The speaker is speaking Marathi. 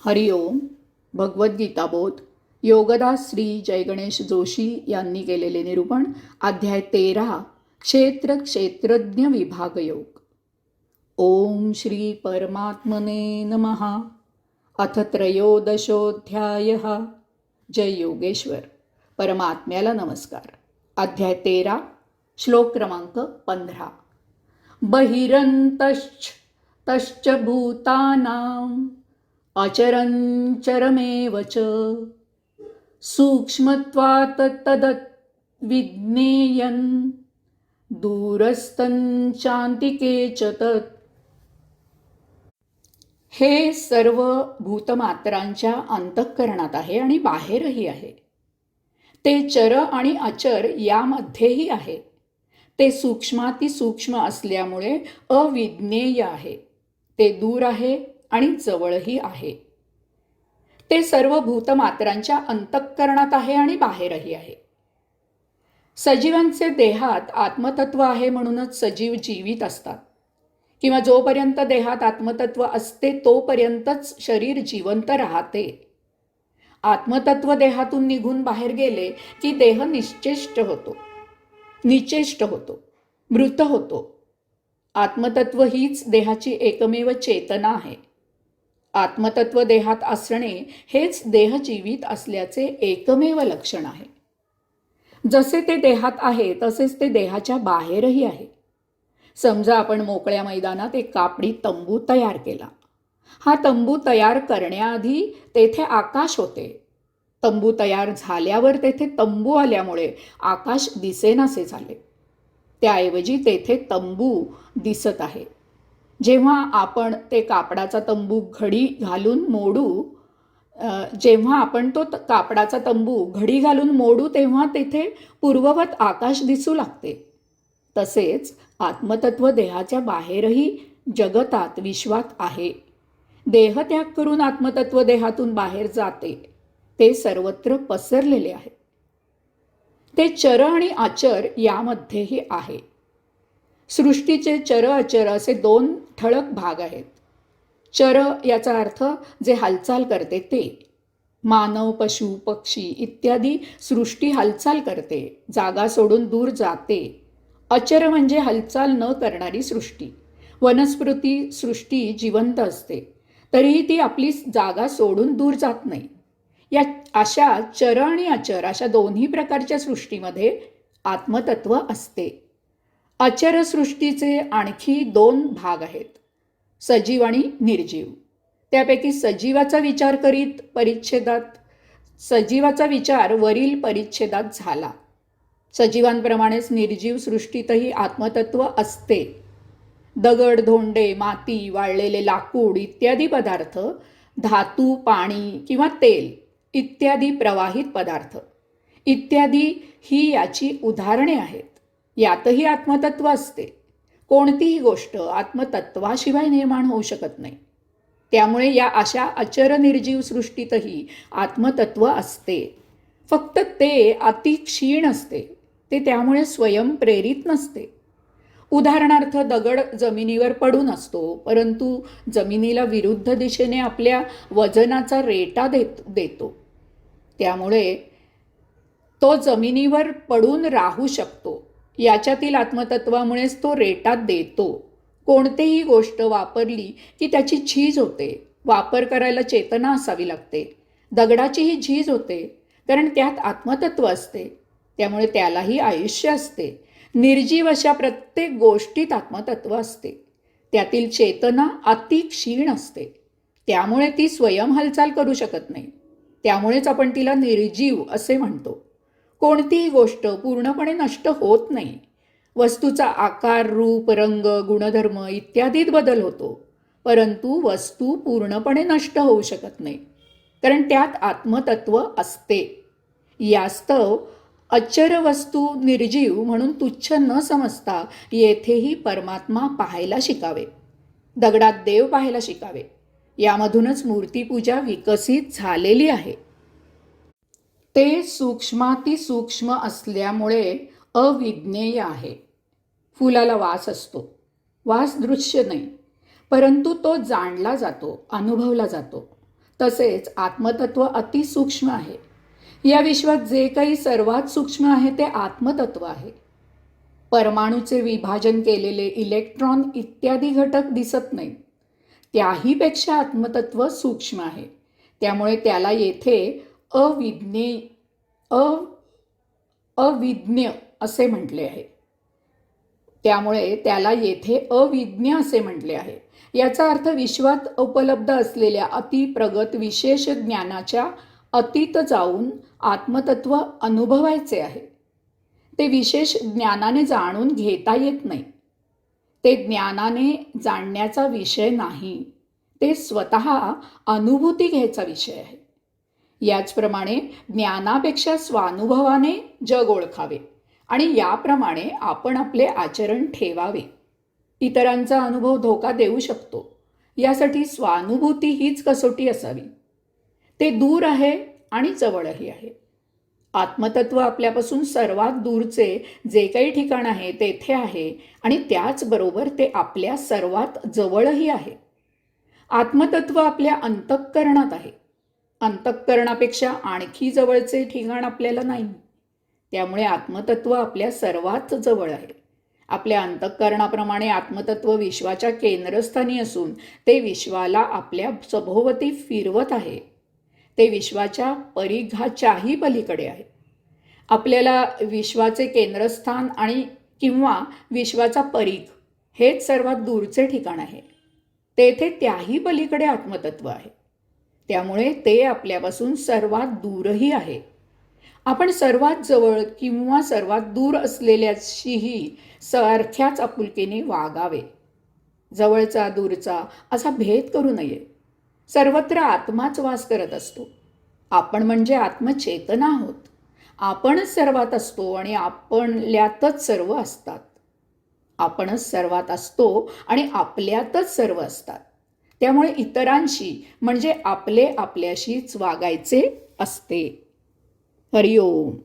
हरिओम. भगवद्गीताबोध योगदास श्री जयगणेश जोशी यांनी केलेले निरूपण. अध्याय 13 क्षेत्र क्षेत्रज्ञ विभाग योग. ओम श्री परमात्मने नमः. अथ त्रयोदशोऽध्यायः. जय योगेश्वर. परमात्म्याला नमस्कार. अध्याय 13 श्लोक क्रमांक 15. बहिरंतश्च तश्च भूतानां अचरंचरमेव च सूक्ष्मत्वात् तद्विज्ञेयं दूरस्थंचान्तिके च तत्. हे सर्व भूतमात्रांच्या अंतःकरणात आहे आणि बाहेरही आहे. ते चर आणि अचर यामध्येही आहे. ते सूक्ष्मातिसूक्ष्म असल्यामुळे अविज्ञेय आहे. ते दूर आहे आणि जवळही आहे. ते सर्व भूतमात्रांच्या अंतःकरणात आहे आणि बाहेरही आहे. सजीवांचे देहात आत्मतत्व आहे म्हणूनच सजीव जीवित असतात, किंवा जोपर्यंत देहात आत्मतत्व असते तोपर्यंतच शरीर जिवंत राहते. आत्मतत्व देहातून निघून बाहेर गेले की देह निश्चेष्ट होतो, मृत होतो. आत्मतत्व हीच देहाची एकमेव चेतना आहे. आत्मतत्व देहात असणे हेच देह जीवित असल्याचे एकमेव लक्षण आहे. जसे ते देहात आहे तसेच ते देहाच्या बाहेरही आहे. समजा आपण मोकळ्या मैदानात एक कापडी तंबू तयार केला. हा तंबू तयार करण्याआधी तेथे आकाश होते. तंबू तयार झाल्यावर तेथे तंबू आल्यामुळे आकाश दिसेनासे झाले. त्याऐवजी तेथे तंबू दिसत आहे. जेव्हा आपण ते कापडाचा तंबू घडी घालून मोडू तेव्हा तेथे पूर्ववत आकाश दिसू लागते. तसेच आत्मतत्व देहाच्या बाहेरही जगतात, विश्वात आहे. देहत्याग करून आत्मतत्व देहातून बाहेर जाते. ते सर्वत्र पसरलेले आहे. ते चर आणि अचर यामध्येही आहे. सृष्टीचे चर अचर असे दोन ठळक भाग आहेत. चर याचा अर्थ जे हालचाल करते ते. मानव, पशु, पक्षी इत्यादी सृष्टी हालचाल करते, जागा सोडून दूर जाते. अचर म्हणजे हालचाल न करणारी सृष्टी. वनस्पती सृष्टी जिवंत असते, तरीही ती आपली जागा सोडून दूर जात नाही. या अशा चर आणि अचर अशा दोन्ही प्रकारच्या सृष्टीमध्ये आत्मतत्व असते. अचर सृष्टीचे आणखी दोन भाग आहेत, सजीव आणि निर्जीव. त्यापैकी सजीवाचा विचार वरील परिच्छेदात झाला. सजीवांप्रमाणेच निर्जीव सृष्टीतही आत्मतत्व असते. दगड, धोंडे, माती, वाळलेले लाकूड इत्यादी पदार्थ, धातू, पाणी किंवा तेल इत्यादी प्रवाहित पदार्थ इत्यादी ही याची उदाहरणे आहेत. यातही आत्मतत्व असते. कोणतीही गोष्ट आत्मतत्वाशिवाय निर्माण होऊ शकत नाही. त्यामुळे या अशा अचर निर्जीव सृष्टीतही आत्मतत्व असते. फक्त ते अति क्षीण असते. ते त्यामुळे स्वयंप्रेरित नसते. उदाहरणार्थ, दगड जमिनीवर पडून असतो, परंतु जमिनीला विरुद्ध दिशेने आपल्या वजनाचा रेटा देतो. त्यामुळे तो जमिनीवर पडून राहू शकतो. याच्यातील आत्मतत्वामुळेच तो रेटात देतो. कोणतीही गोष्ट वापरली की त्याची झीज होते. वापर करायला चेतना असावी लागते. दगडाचीही झीज होते, कारण त्यात आत्मतत्व असते. त्यामुळे त्यालाही आयुष्य असते. निर्जीव अशा प्रत्येक गोष्टीत आत्मतत्व असते. त्यातील चेतना अति क्षीण असते. त्यामुळे ती स्वयं हालचाल करू शकत नाही. त्यामुळेच आपण तिला निर्जीव असे म्हणतो. कोणतीही गोष्ट पूर्णपणे नष्ट होत नाही. वस्तूचा आकार, रूप, रंग, गुणधर्म इत्यादीत बदल होतो, परंतु वस्तू पूर्णपणे नष्ट होऊ शकत नाही, कारण त्यात आत्मतत्व असते. यास्तव अचर वस्तू निर्जीव म्हणून तुच्छ न समजता येथेही परमात्मा पाहायला शिकावे. दगडात देव पाहायला शिकावे. यामधूनच मूर्तीपूजा विकसित झालेली आहे. ते सूक्ष्मातिसूक्ष्म असल्यामुळे अविज्ञेय आहे. फुलाला वास असतो. वास दृश्य नाही, परंतु तो जाणला जातो, अनुभवला जातो. तसेच आत्मतत्व अतिसूक्ष्म आहे. या विश्वात जे काही सर्वात सूक्ष्म आहे ते आत्मतत्व आहे. परमाणूचे विभाजन केलेले इलेक्ट्रॉन इत्यादी घटक दिसत नाहीत. त्याहीपेक्षा आत्मतत्व सूक्ष्म आहे. त्यामुळे त्याला येथे अविज्ञ असे म्हटले आहे. याचा अर्थ विश्वात उपलब्ध असलेल्या अतिप्रगत विशेष ज्ञानाच्या अतीत जाऊन आत्मतत्व अनुभवायचे आहे. ते विशेष ज्ञानाने जाणून घेता येत नाही. ते ज्ञानाने जाणण्याचा विषय नाही. ते स्वतः अनुभूती घ्यायचा विषय आहे. याचप्रमाणे ज्ञानापेक्षा स्वानुभवाने जग ओळखावे आणि याप्रमाणे आपण आपले आचरण ठेवावे. इतरांचा अनुभव धोका देऊ शकतो. यासाठी स्वानुभूती हीच कसोटी असावी. ते दूर आहे आणि जवळही आहे. आत्मतत्व आपल्यापासून सर्वात दूरचे जे काही ठिकाण आहे तेथे आहे आणि त्याचबरोबर ते आपल्या सर्वात जवळही आहे. आत्मतत्व आपल्या अंतःकरणात आहे. अंतःकरणापेक्षा आणखी जवळचे ठिकाण आपल्याला नाही. त्यामुळे आत्मतत्व आपल्या सर्वात जवळ आहे. आपल्या अंतःकरणाप्रमाणे आत्मतत्व विश्वाच्या केंद्रस्थानी असून ते विश्वाला आपल्या सभोवती फिरवत आहे. ते विश्वाच्या परिघाच्याही पलीकडे आहे. आपल्याला विश्वाचे केंद्रस्थान आणि किंवा विश्वाचा परिघ हेच सर्वात दूरचे ठिकाण आहे. तेथे त्याही पलीकडे आत्मतत्व आहे. त्यामुळे ते आपल्यापासून सर्वात दूरही आहे. आपण सर्वात जवळ किंवा सर्वात दूर असलेल्याशीही सारख्याच आपुलकीने वागावे. जवळचा दूरचा असा भेद करू नये. सर्वत्र आत्माच वास करत असतो. आपण म्हणजे आत्मचेतना आहोत. आपणच सर्वात असतो आणि आपल्यातच सर्व असतात. आपणच सर्वात असतो आणि आपल्यातच सर्व असतात. त्यामुळे इतरांशी म्हणजे आपल्याशीच वागायचे असते. हरिओम.